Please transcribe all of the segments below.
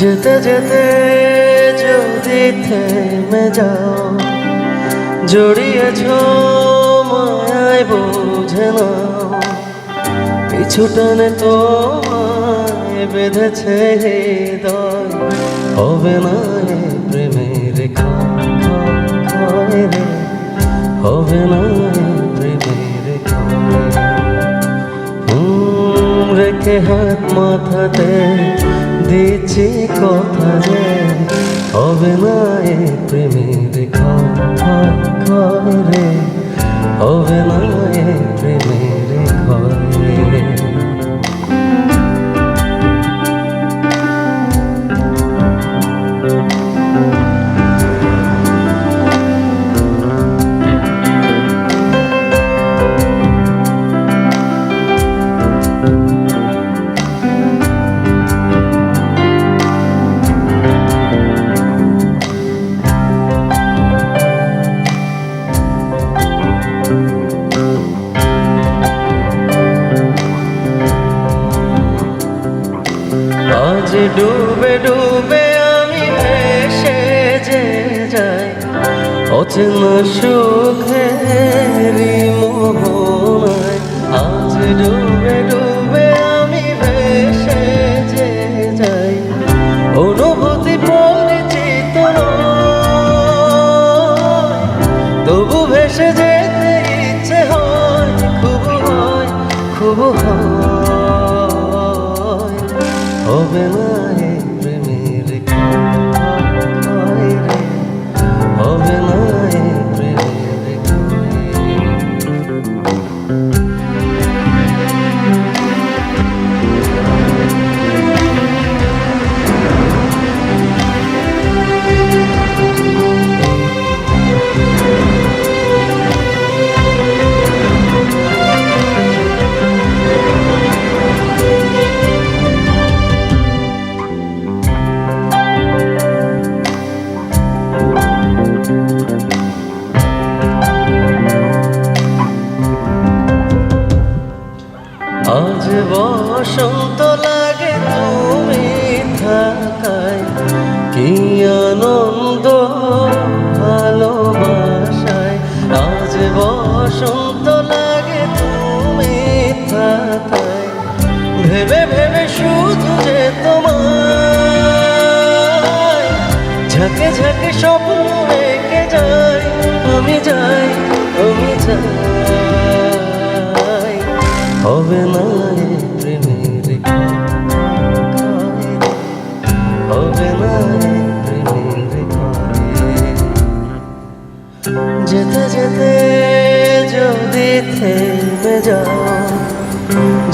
যেতে যেতে যদি থেমে যাও, জড়িয়েছ মায়ায় বুঝে নাও, পিছু টানে তোমায় বেঁধেছে হৃদয়, হবে না এ প্রেমের ক্ষয় রে, হবে না এ প্রেমের ক্ষয়। রেখে হাত মাথাতে দিচ্ছি কথা যে, হবে না এ প্রেমের ক্ষয় রে, হবে না এ প্রেমের ক্ষয়। আজ ডুবে ডুবে আমি ভেসে যে যাই, অচেনা সুখেরই মোহনায়। আজ ডুবে ডুবে আমি ভেসে যে যাই, অনুভূতি পরিচিত নয়, তবু ভেসে যেতে ইচ্ছে হয়, খুব হয়, খুব হয়। হবে না এ প্রেমের ক্ষয় রে, হবে না এ প্রেমের ক্ষয়। আজ বসন্ত লাগে তুমি থাকায়, কি আনন্দ ভালোবাসায়। আজ বসন্ত লাগে তুমি থাকায়, ভেবে ভেবে শুধু যে তোমায়, ঝাঁকে ঝাঁকে স্বপ্ন এঁকে যাই, আমি যাই, আমি যাই। হবে না এ প্রেমের ক্ষয় রে, হবে না এ প্রেমের ক্ষয়। যেতে যেতে যদি থেমে যাও,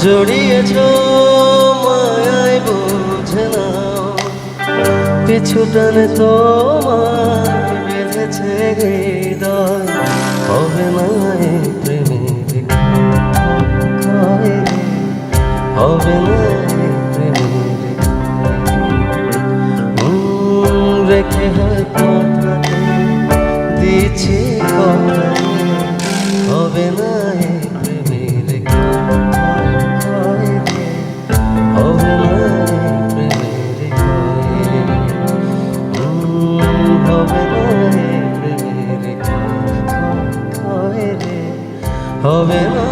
জড়িয়েছ মায়ায় বুঝে নাও, পিছু টানে তোমায় বেঁধেছে হৃদয়, হবে না এ প্রেমের ক্ষয় রে, হবে না এ প্রেমের ক্ষয়। রেখে হাত মাথাতে দিচ্ছি কথা, হবে না এ প্রেমের ক্ষয় রে, হবে না এ প্রেমের ক্ষয়। হবে না এ প্রেমের ক্ষয় রে, হবে না।